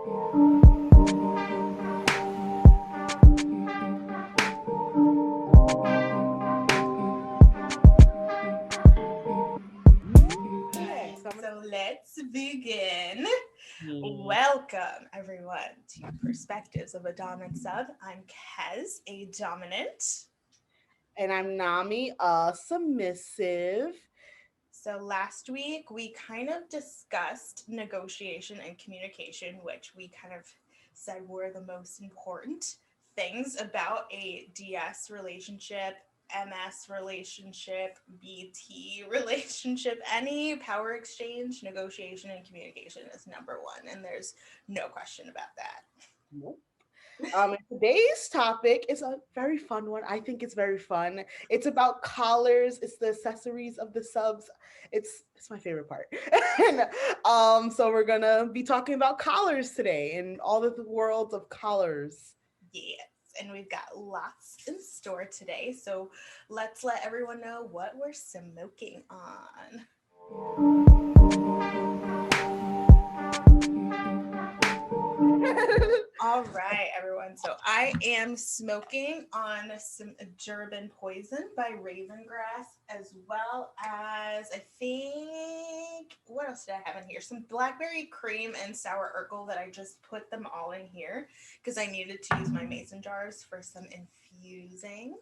Okay, so let's begin. Hmm. Welcome, everyone, to Perspectives of a Dominant Sub. I'm Kez, a dominant. And I'm Nami, submissive. So, last week we kind of discussed negotiation and communication, which we kind of said were the most important things about a DS relationship, MS relationship, BT relationship. Any power exchange, negotiation, and communication is number one, and there's no question about that. Nope. Today's topic is a very fun one. I think it's very fun. It's about collars. It's the accessories of the subs. It's my favorite part. So we're gonna be talking about collars today and all of the worlds of collars. Yes, and we've got lots in store today. So let's let everyone know what we're smoking on. All right, everyone. So I am smoking on some Durban Poison by Ravengrass, as well as I think what else did I have in here? Some blackberry cream and sour urkel that I just put them all in here because I needed to use my mason jars for some infusing,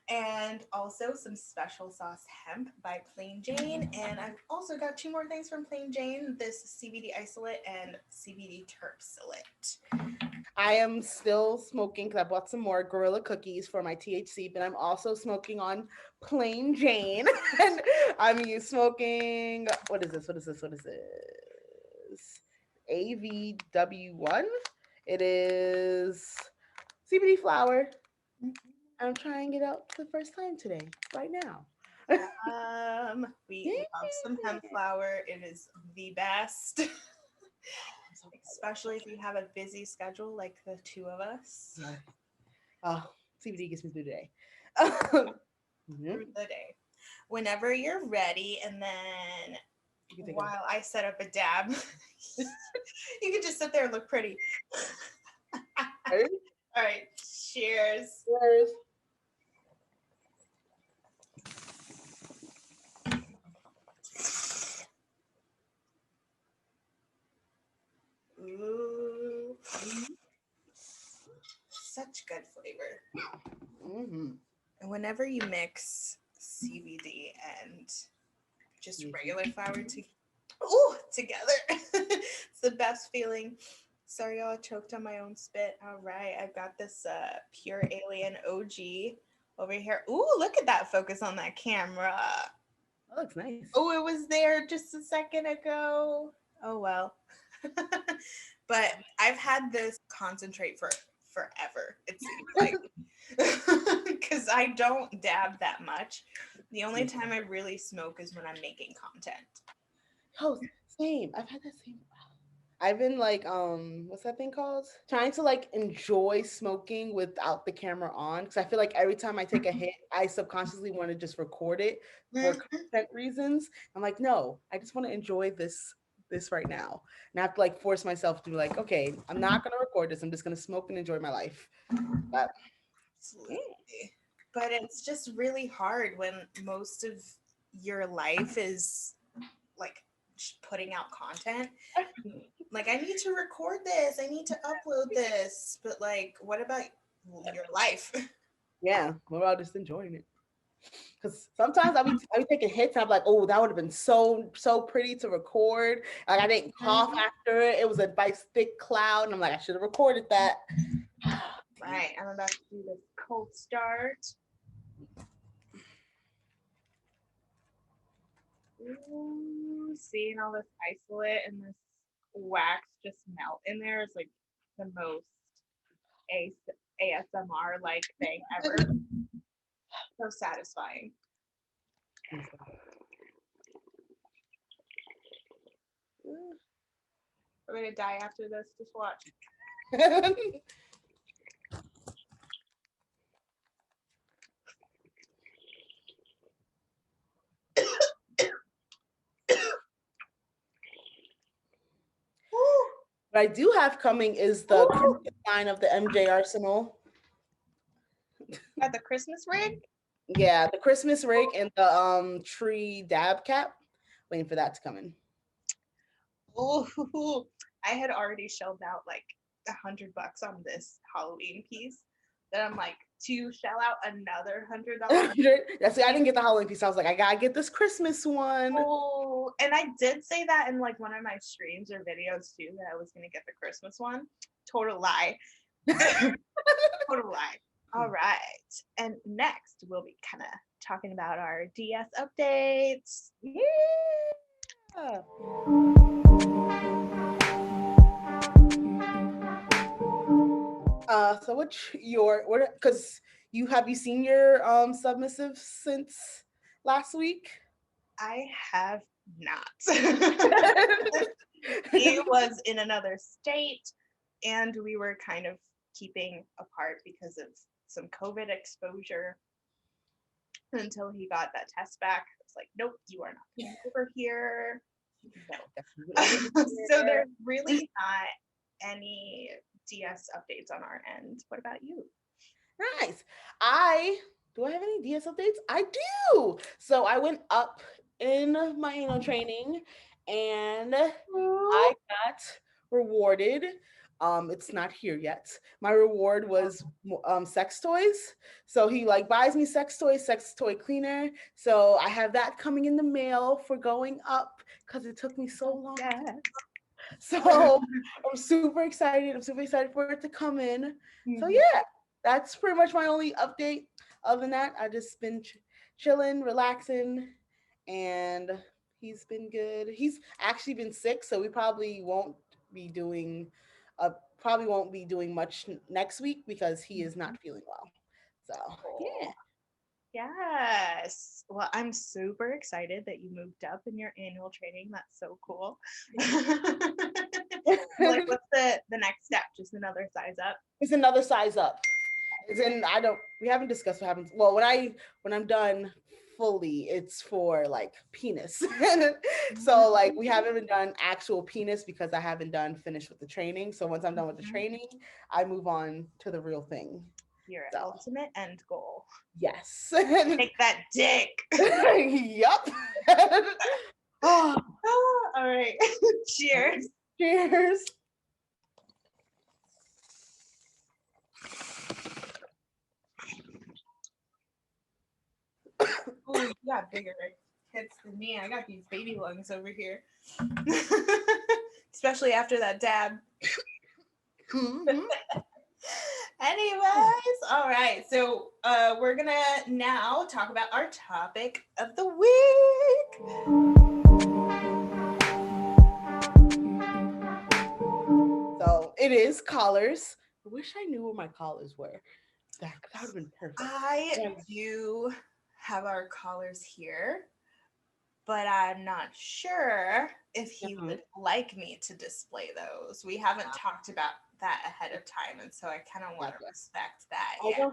and also some special sauce hemp by Plain Jane. And I've also got two more things from Plain Jane: this CBD isolate and CBD terpsilate. I am still smoking because I bought some more Gorilla cookies for my THC, but I'm also smoking on Plain Jane. And smoking. What is this? What is this? What is this? AVW1. It is CBD flower. I'm trying it out for the first time today, right now. We Yeah. love some hemp flower. It is the best, I'm so especially if you have a busy schedule like the two of us excited. CBD gets me through the day. Mhm. through the day. Whenever you're ready, and then You can take it. while I set up a dab, you can just sit there and look pretty. Ready? All right, cheers. Cheers. Ooh, such good flavor. Mm-hmm. And whenever you mix CBD and just regular flour together, it's the best feeling. Sorry, y'all, I choked on my own spit. All right, I've got this pure alien OG over here. Ooh, look at that focus on that camera. That looks nice. Oh, it was there just a second ago. Oh well. But I've had this concentrate for forever, it seems like. Because I don't dab that much. The only time I really smoke is when I'm making content. Oh, same. I've had that same. I've been like, what's that thing called? Trying to like enjoy smoking without the camera on because I feel like every time I take a hit, I subconsciously want to just record it for content reasons. I'm like, no, I just want to enjoy this right now, and I have to like force myself to be like, okay, I'm not gonna record this. I'm just gonna smoke and enjoy my life. But Absolutely. But it's just really hard when most of your life is like putting out content. Like, I need to record this, I need to upload this, but like, what about your life? yeah, we're all just enjoying it. Because sometimes I'll be taking hits and I'm like, oh, that would have been so pretty to record. Like I didn't cough after it. It was a nice thick cloud, and I'm like, I should have recorded that. Dang. Right, I'm about to do this cold start. Ooh, seeing all this isolate and this wax just melt in there is like the most ASMR like thing ever. So satisfying. We're gonna die after this. Just watch. What I do have coming is the Ooh, Christmas line of the MJ Arsenal. got the Christmas rig. Yeah, the Christmas rig and the tree dab cap. Waiting for that to come in. Oh, I had already shelled out like $100 on this Halloween piece. Then I'm like, to shell out another $100 That's I didn't get the Halloween piece. I was like, I gotta get this Christmas one. Oh, and I did say that in like one of my streams or videos too that I was gonna get the Christmas one. Total lie. Total lie. All right. And next we'll be kind of talking about our DS updates. Yeah. So what's your what? Because you seen your submissive since last week? I have not. He was in another state and we were kind of keeping apart because of some COVID exposure until he got that test back. It's like, nope, you are not coming over here. No. So there's really not any DS updates on our end. What about you? Nice. I do I have any DS updates? I do. So I went up in my anal training and I got rewarded. It's not here yet. My reward was sex toys. So he like buys me sex toys, sex toy cleaner. So I have that coming in the mail for going up because it took me so long. Yes. So I'm super excited. I'm super excited for it to come in. So yeah, that's pretty much my only update. Other than that, I just been chilling, relaxing, and he's been good. He's actually been sick, so we be doing probably won't be doing much next week because he is not feeling well. So yeah. Oh, yes. Well, I'm super excited that you moved up in your annual training. That's so cool. Like, what's the next step? Just another size up? It's another size up. As in, we haven't discussed what happens. Well, when I'm done fully, it's for like penis. So like we haven't been done actual penis because I haven't done finished with the training. So once I'm done with the training, I move on to the real thing. Your So ultimate end goal. yes. Take that dick. Yup. Oh, all right. Cheers. Cheers. Oh, you got bigger hits than me. I got these baby lungs over here. Especially after that dab. Anyways, all right. So we're gonna now talk about our topic of the week. So it is collars. I wish I knew where my collars were. That would have been perfect. I do have our collars here, but I'm not sure if he would like me to display those. We haven't talked about that ahead of time, and so I kind of want to respect that. Yeah.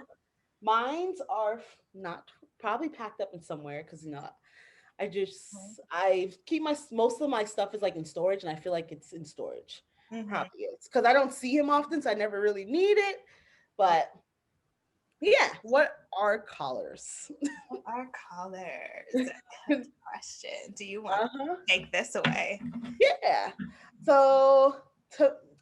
Mine's are not probably packed up in somewhere because I keep most of my stuff is like in storage, and I feel like it's in storage. Probably is because I don't see him often, so I never really need it. But yeah, what are collars? What are collars? Good question. Do you want to take this away? Yeah. So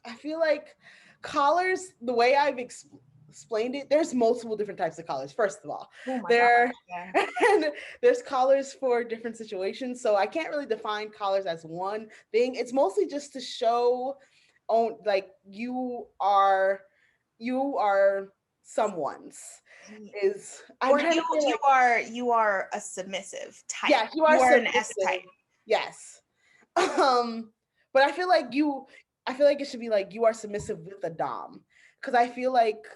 I feel like collars, the way I've explained it, there's multiple different types of collars. First of all, and there's collars for different situations. So I can't really define collars as one thing. It's mostly just to show, like you are someone's. You are a submissive type. Yeah, you are an S type. Yes. But I feel like it should be like you are submissive with a dom, because I feel like,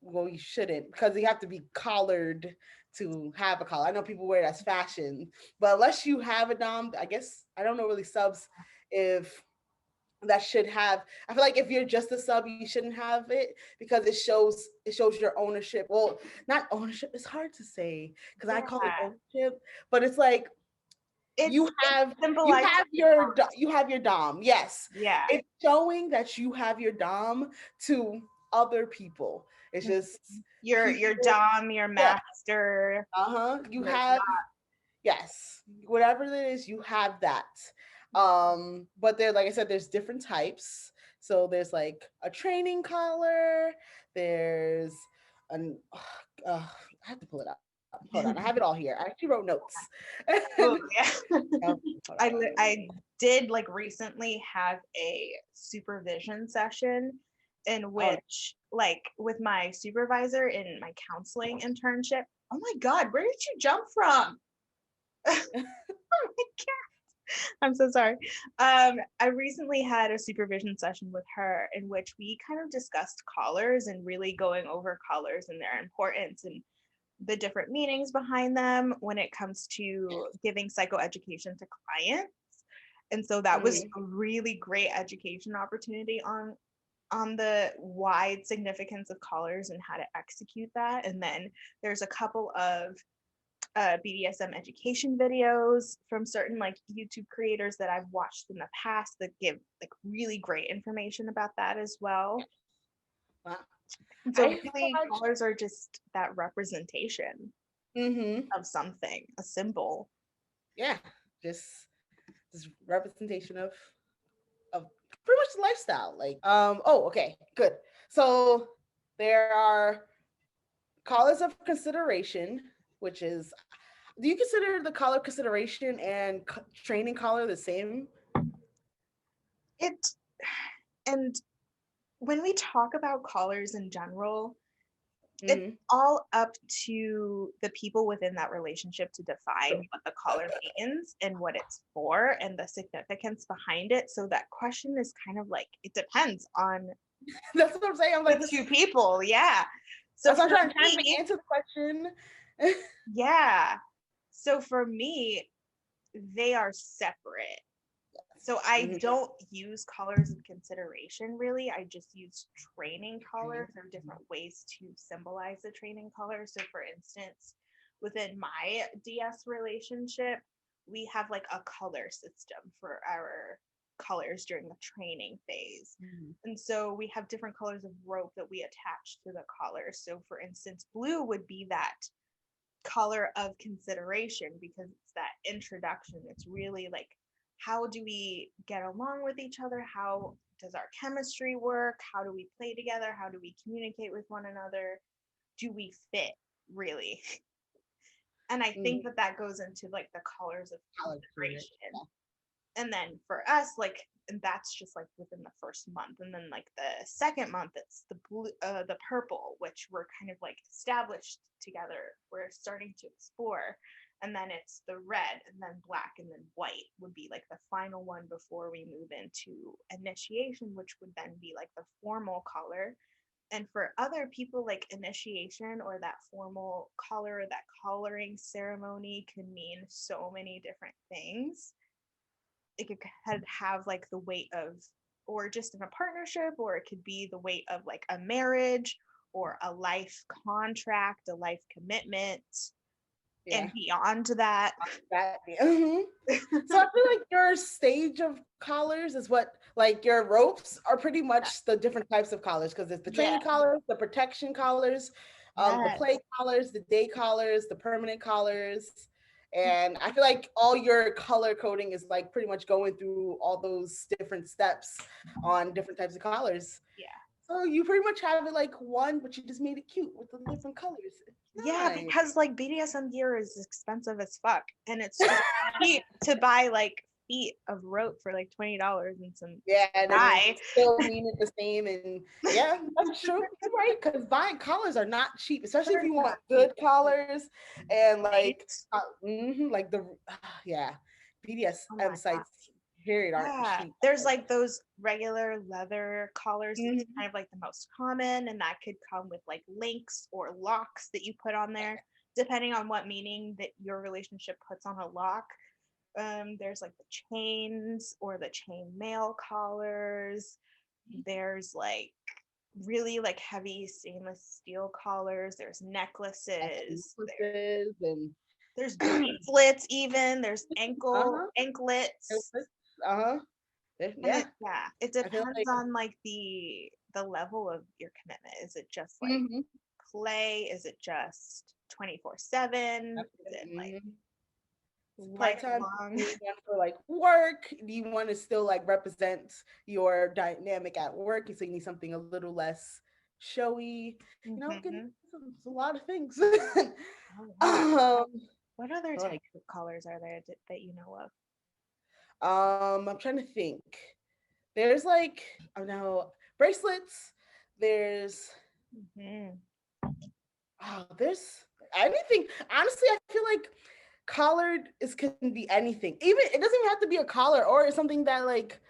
well, you shouldn't, because you have to be collared to have a collar. I know people wear it as fashion, but unless you have a dom, I guess I don't know really subs if that should have. I feel like if you're just a sub, you shouldn't have it because it shows your ownership. Well, not ownership. It's hard to say because I call it ownership, but it's like It's you have you symbolized. have your you have your dom. Yes, Yeah. it's showing that you have your dom to other people. It's just Your people. dom, your Yeah. master, You your have, yes, whatever it is, you have that. But there, like I said, there's different types. So there's like a training collar. There's an I have to pull it up. Hold on, I have it all here. I actually wrote notes. oh yeah. Hold I on. did like recently have a supervision session in Oh, which like with my supervisor in my counseling internship. Oh my god, where did you jump from? Oh my god. I'm so sorry. I recently had a supervision session with her in which we kind of discussed collars and really going over collars and their importance and the different meanings behind them when it comes to giving psychoeducation to clients. And so that was a really great education opportunity on the wide significance of collars and how to execute that. And then there's a couple of BDSM education videos from certain like YouTube creators that I've watched in the past that give like really great information about that as well. wow. And so I really thought, colors are just that representation of something, a symbol. yeah, just this representation of pretty much the lifestyle. Like, oh, okay, good. So there are collars of consideration, which is, do you consider the collar consideration and training collar the same? It and when we talk about collars in general, it's Mm-hmm. all up to the people within that relationship to define what the collar means and what it's for and the significance behind it. So that question is kind of like it depends on That's what I'm saying. I'm the like, this, two people. Yeah. So that's what for I'm trying to me, answer the question. yeah. So for me, they are separate. So I Mhm. don't use collars of consideration really. I just use training collars or different ways to symbolize the training collar. So for instance, within my DS relationship, we have like a color system for our colors during the training phase. Mhm. And so we have different colors of rope that we attach to the collar. So for instance, blue would be that color of consideration because it's that introduction. It's really like, how do we get along with each other? How does our chemistry work? How do we play together? How do we communicate with one another? Do we fit really? And I think Mhm. that that goes into like the colors of Collar period. consideration. And then for us, like, and that's just like within the first month, and then like the second month it's the blue, the purple, which we're kind of like established together, we're starting to explore, and then it's the red, and then black, and then white would be like the final one before we move into initiation, which would then be like the formal color. And for other people, like initiation or that formal color, that coloring ceremony can mean so many different things. It could have like the weight of, or just in a partnership, or it could be the weight of like a marriage or a life contract, a life commitment, Yeah. and beyond that. That. Mhm. So I feel like your stage of collars is what, like your ropes are pretty much the different types of collars, because it's the Yeah. training collars, the protection collars, the Yes. play collars, the day collars, the permanent collars. And I feel like all your color coding is like pretty much going through all those different steps on different types of collars. Yeah. So you pretty much have it like one, but you just made it cute with the different colors. Yeah, Nice. because like BDSM gear is expensive as fuck, and it's just cheap to buy like feet of rope for like $20 and some Yeah, and then dye. still mean it the same. And yeah, that's true. You're right. Because buying collars are not cheap, especially if They're you not want cheap, good collars and like, right? like the, yeah, Oh my BDSM god. sites, period, aren't Yeah, cheap. there's like those regular leather collars that's Mhm. kind of like the most common, and that could come with like links or locks that you put on there, depending on what meaning that your relationship puts on a lock. There's like the chains or the chain mail collars. There's like really like heavy stainless steel collars. There's necklaces. Necklaces and There's bracelets even. There's Uh-huh. anklets. Uh-huh. And Yeah. it I feel depends like on like the level of your commitment. Is it just like mhm. play? Is it just 24/7? Is it like Mhm. Part-time, lifelong? do you want for like work? Do you want to still like represent your dynamic at work? So you need something a little less showy. You know, Hmm. it's a lot of things. Oh wow. um, What other like, types of colors are there that you know of? I'm trying to think. There's like, I don't know, bracelets. There's Hmm. there's anything. Honestly, I feel like collared is can be anything. Even it doesn't even have to be a collar or it's something that like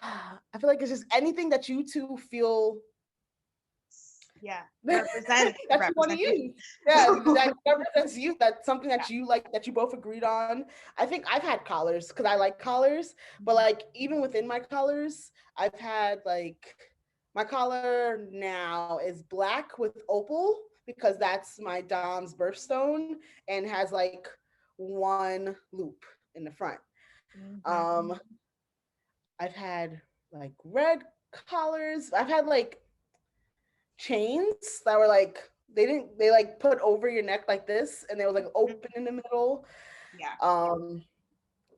I feel like it's just anything that you two feel Yeah. that you want to Representation. use. Yeah, that represents you. That's something that you like that you both agreed on. I think I've had collars because I like collars, but Mhm. like even within my collars, I've had like my collar now is black with opal because that's my Dom's birthstone and has like one loop in the front. Um, Mhm. I've had like red collars. I've had like chains that were like they like put over your neck like this and they was like open in the middle. Yeah. Um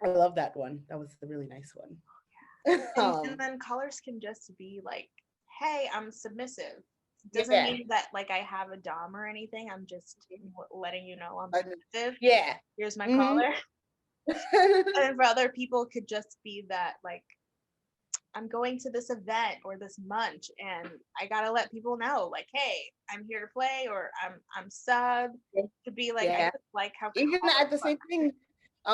I love that one. That was a really nice one. And then colors can just be like, hey, I'm submissive. Doesn't Yeah. mean that like I have a dom or anything. I'm just letting you know I'm I- submissive. yeah. Here's my Hmm. collar. And for other people could just be that like I'm going to this event or this munch and I gotta let people know like, hey, I'm here to play or I'm sub. To be like I Yeah. just like how Even colors at the same thing,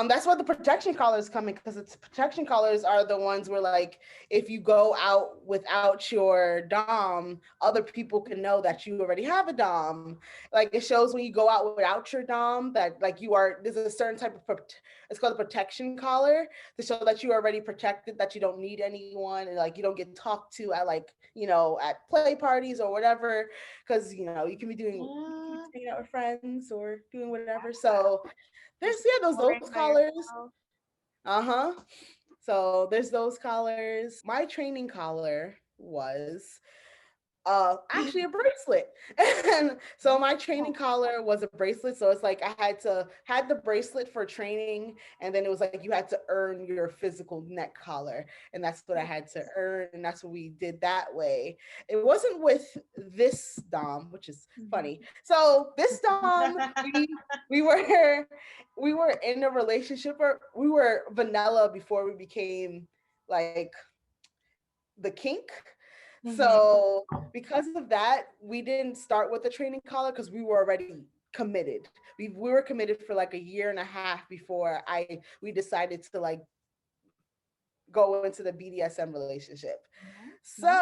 that's why the protection collars come in because it's protection collars are the ones where like if you go out without your dom, other people can know that you already have a dom. Like it shows when you go out without your dom that like you are there's a certain type of it's called a protection collar to show that you're already protected, that you don't need anyone, and like you don't get talked to at like at play parties or whatever, because you can be doing yeah, hanging out with friends or doing whatever. So there's just those exploring by collars. yourself. Uh-huh. So there's those collars. My training collar was actually a bracelet. And so my training Oh, collar was a bracelet, so it's like I had the bracelet for training, and then it was like you had to earn your physical neck collar, and that's what I had to earn, and that's what we did that way. It wasn't with this dom, which is mhm. funny. So this dom, we were we were in a relationship, or we were vanilla before we became like the kink. Mhm. So because of that, we didn't start with the training collar because we were already committed. We were committed for like a year and a half before I we decided to like go into the BDSM relationship. Nice, nice.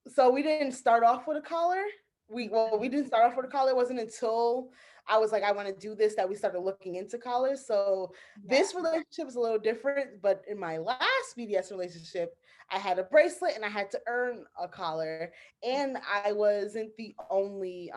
So we didn't start off with a collar. We Mhm. didn't start off with a collar. It wasn't until I was like I want to do this that we started looking into collars. So Yeah. this relationship is a little different, but in my last BDS relationship, I had a bracelet and I had to earn a collar, and I wasn't the only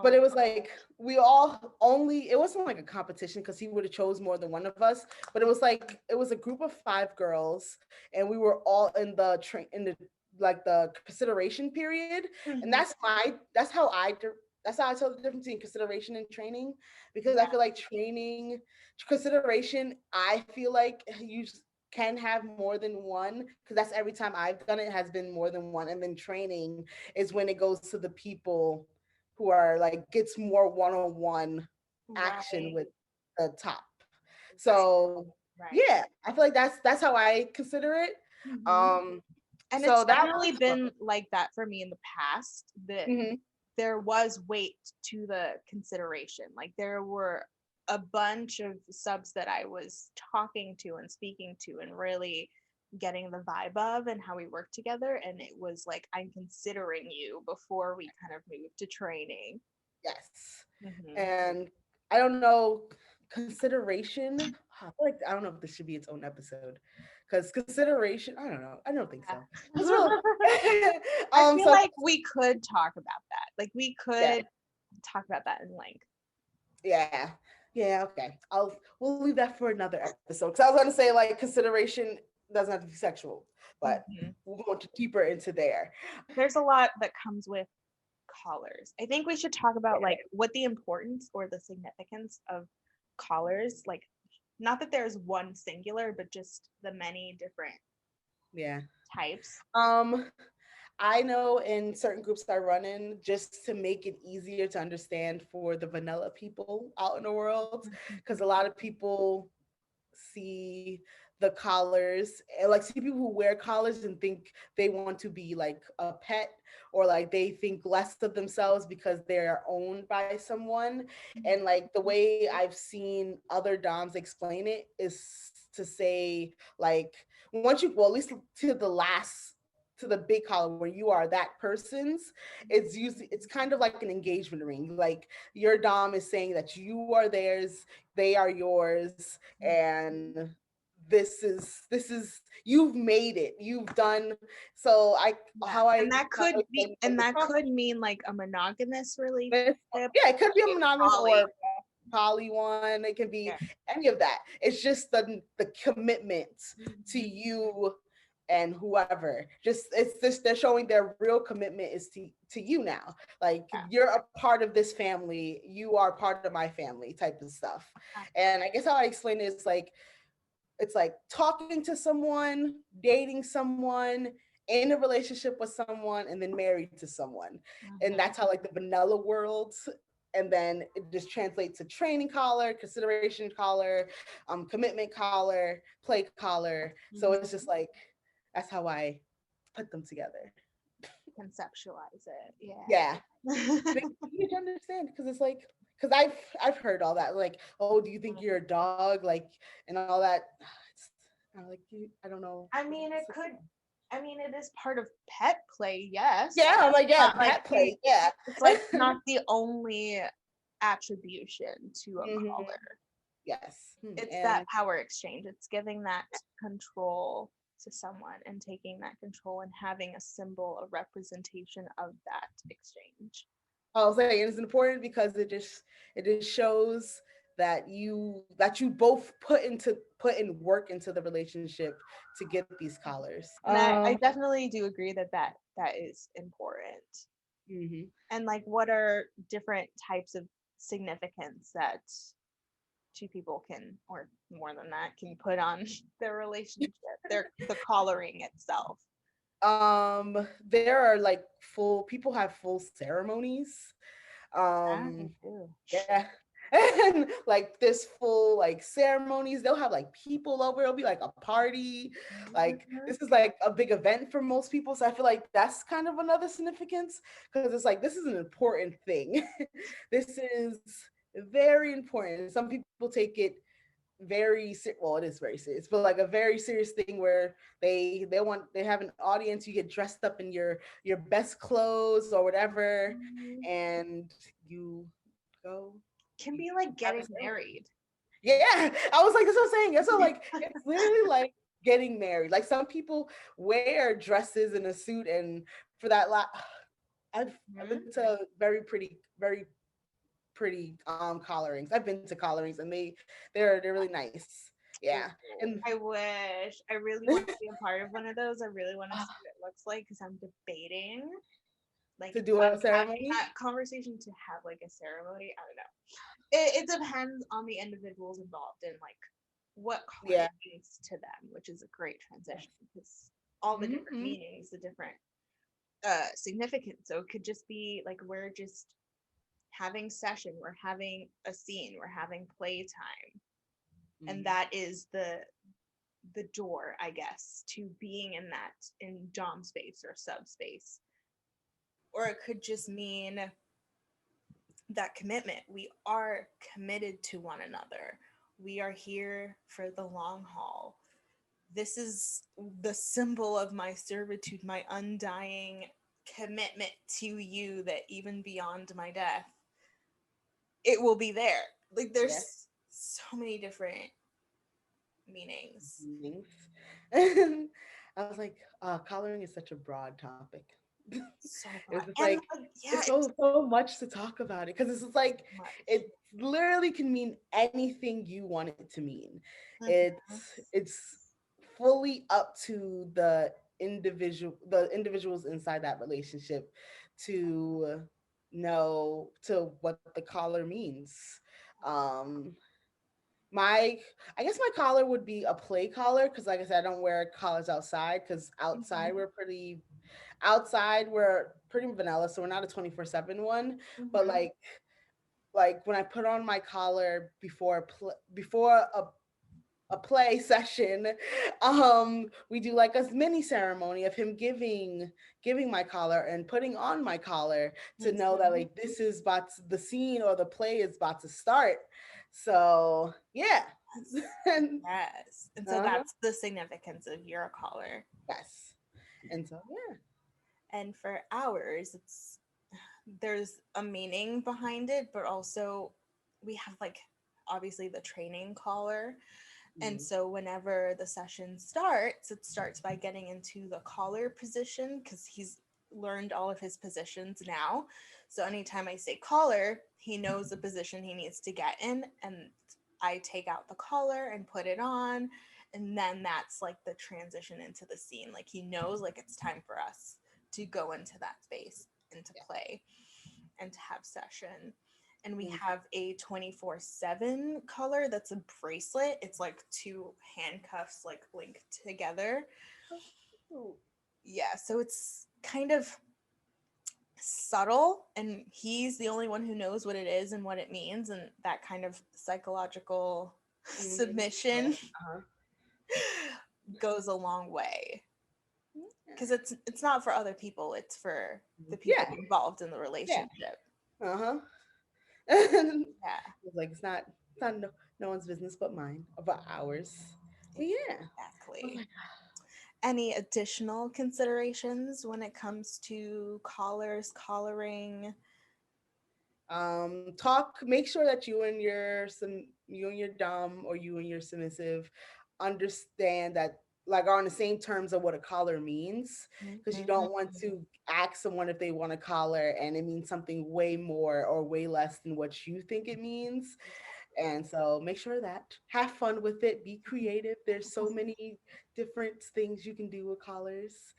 but it Oh, was like we all only it wasn't like a competition because he would have chose more than one of us, but it was a group of 5 girls, and we were all in the like the consideration period, and mhm. that's how I tell the difference between consideration and training, because I Yeah. feel like training consideration, I feel like you can have more than one, because that's every time I've done it has been more than one, and then training is when it goes to the people who are like gets more one-on-one action Right. with the top. Right. So Right. yeah, I feel like that's how I consider it. Mhm. Um, And so it's that definitely was fun. been like that for me in the past, that Mhm. there was weight to the consideration. Like there were a bunch of subs that I was talking to and speaking to and really getting the vibe of and how we work together. And it was like, I'm considering you before we kind of moved to training. Yes. Hmm. And I don't know, consideration. I feel like I don't know if this should be its own episode. Because consideration, I don't know. I don't think so. It's real. I feel So like we could talk about that. Like we yeah, could talk about that in length. yeah. Yeah, okay. We'll leave that for another episode. Because I was gonna say like consideration doesn't have to be sexual, but Mhm. we'll go deeper into there. There's a lot that comes with collars. I think we should talk about like what the importance or the significance of collars, like not that there's one singular, but just the many different Yeah. types. Um, I know in certain groups I run in, just to make it easier to understand for the vanilla people out in the world, because a lot of people see the collars and like see people who wear collars and think they want to be like a pet, or like they think less of themselves because they're owned by someone. And like the way I've seen other doms explain it is to say like once you, well, at least to the last, to the big collar where you are that person's, it's kind of like an engagement ring. Like your dom is saying that you are theirs, they are yours, and this is you've made it, you've done. So I, Yeah. how I And that how could I be explain and the that process could mean like a monogamous relationship. yeah, it could be a Maybe monogamous poly. or poly one. It can be Yeah. any of that. It's just the commitment to Mhm. you and whoever. Just it's just they're showing their real commitment is to you now. Like Yeah. you're a part of this family. You are part of my family type of stuff. And I guess how I explain it is like it's like talking to someone, dating someone, in a relationship with someone, and then married to someone. And Mhm. that's how like the vanilla world. And then it just translates to training collar, consideration collar, commitment collar, play collar. So it's just Mhm. like that's how I put them together. Conceptualize it. Yeah, Yeah. make it easy to understand because it's like because I've heard all that like, oh, do you think you're a dog, like, and all that. It's, I'm like, I don't know I what mean, else it to could. say. I mean, it is part of pet play, yes, Yeah, I'm like, yeah, but like pet play, yeah. it's like not the only attribution to a Hmm. collar. Yes. It's And that power exchange. It's giving that control to someone and taking that control and having a symbol, a representation of that exchange. I'll say it's important because it just shows that you both put in work into the relationship to get these collars. And I definitely do agree that that is important. Mhm. And like, what are different types of significance that two people can, or more than that, can put on their relationship, the collaring itself. There are like full people have full ceremonies. Yeah, they Um do. yeah. And like this full like ceremonies, they'll have like people over, it'll be like a party. Like Mhm. this is like a big event for most people. So I feel like that's kind of another significance because it's like this is an important thing. This is very important. Some people take it well, it is very serious, but like a very serious thing where they have an audience, you get dressed up in your best clothes or whatever, Mhm. and you go Can you be like have a getting ceremony. married. Yeah, I was like, that's what I'm saying. That's what like it's literally like getting married. Like some people wear dresses and a suit, and for that I've been Mhm. to very pretty collarings. I've been to collarings and they're really nice. Yeah. Ooh, And I wish. I really want to be a part of one of those. I really want to see what it looks like because I'm debating, like, to do a having ceremony. that conversation to have like a ceremony. I don't know. It depends on the individuals involved and like what color Yeah. means to them, which is a great transition because all the different Hmm. meanings, the different significance. So it could just be like we're just having session, we're having a scene, we're having playtime, and that is the door, I guess, to being in that in dom space or subspace. Or it could just mean that commitment. We are committed to one another. We are here for the long haul. This is the symbol of my servitude, my undying commitment to you, that even beyond my death, it will be there. Like Yes. there's so many different meanings. Meanings. And I was like, collaring is such a broad topic. So It's much. just And like like, yeah, it's it's so much to talk about it because it's just like so much. it literally can mean anything you want it to mean. Mhm. It's fully up to the individuals inside that relationship to know to what the collar means. Um my I guess my collar would be a play collar because like I said, I don't wear collars outside because Mhm. outside we're pretty vanilla, so we're not a 24/7 one. But Mhm. like when I put on my collar before a play session, we do like a mini ceremony of him giving my collar and putting on my collar to know that Mhm. like the scene or the play is about to start. So yeah. Yes. And Yes. And so uh-huh, that's the significance of your collar. yes. And so yeah. And for ours, it's there's a meaning behind it, but also we have like obviously the training collar. And Mhm. so whenever the session starts, it starts by getting into the collar position because he's learned all of his positions now. So anytime I say collar, he knows the position he needs to get in, and I take out the collar and put it on. And then that's like the transition into the scene. Like he knows like it's time for us to go into that space and to play and to have session. And we Mhm. have a 24/7 color that's a bracelet. It's like two handcuffs like linked together. Oh, Yeah, so it's kind of subtle, and he's the only one who knows what it is and what it means, and that kind of psychological mhm. submission Uh-huh. goes a long way Yeah. because it's not for other people, it's for the people Yeah. involved in the Yeah. relationship. Uh-huh. Yeah, It's like it's not no one's business but mine, but ours. But yeah. I was exactly. like, Any additional considerations when it comes to collars, collaring? make sure that you and your dom or you and your submissive understand that like are on the same terms of what a collar means because you Mhm. don't want to ask someone if they want a collar and it means something way more or way less than what you think it means. And so make sure that have fun with it, be creative. There's so many different things you can do with collars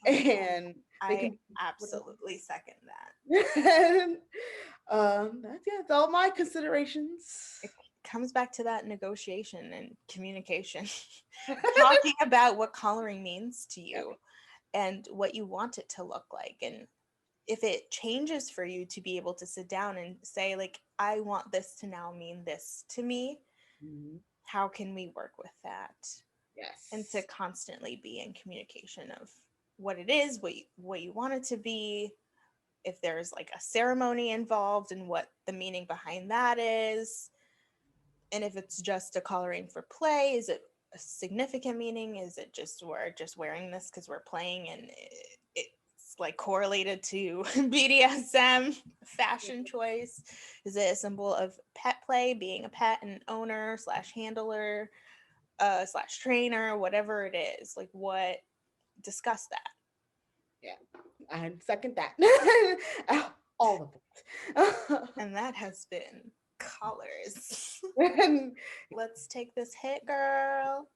and they I can be absolutely second that. and, that's all my considerations. It comes back to that negotiation and communication. Talking about what collaring means to you and what you want it to look like. And if it changes for you to be able to sit down and say, like, I want this to now mean this to me, Mhm. how can we work with that? And to Yes. constantly be in communication of what it is, what you want it to be, if there's like a ceremony involved and what the meaning behind that is, and if it's just a coloring for play, is it a significant meaning? Is it just we're just wearing this because we're playing and it's like correlated to BDSM fashion choice? Is it a symbol of pet play, being a pet and owner slash handler slash trainer, whatever it is? Like what? Discuss that. Yeah. I second that. All of it. And that has been colors. And Let's take this hit, girl.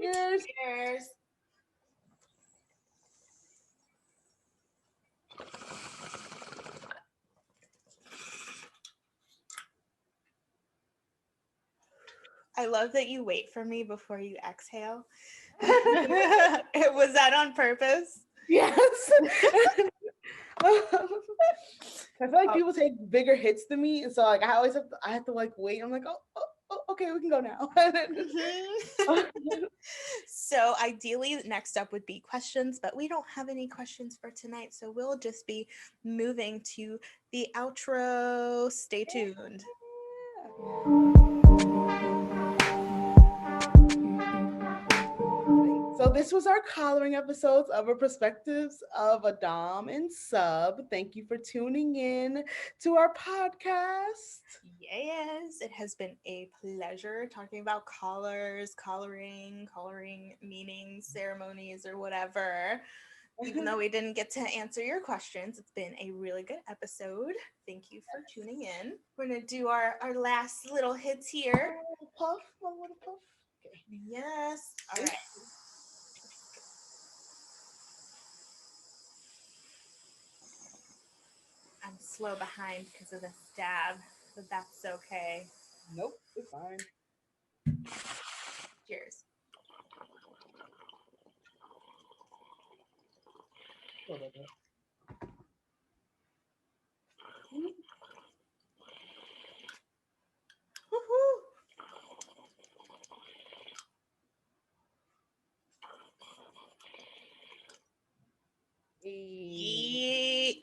cheers. Cheers. I love that you wait for me before you exhale. Was that on purpose? Yes. I feel like Oh, people take bigger hits than me, and so like I have to like wait. I'm like, okay, we can go now. mhm. So ideally, next up would be questions, but we don't have any questions for tonight, so we'll just be moving to the outro. Stay tuned. So this was our collaring episodes of our perspectives of a dom and sub. Thank you for tuning in to our podcast. Yes, it has been a pleasure talking about collars, collaring, meanings, ceremonies, or whatever. Even though we didn't get to answer your questions, it's been a really good episode. Thank you for tuning in. We're going to do our last little hits here. Puff, one little puff. Okay. Yes. All right. I'm slow behind because of the stab, but that's okay. Nope, it's fine. Cheers. Hold on. Woohoo! Yeet.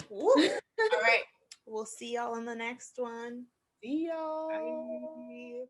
Woo. All right. We'll see y'all in the next one. See y'all. Bye.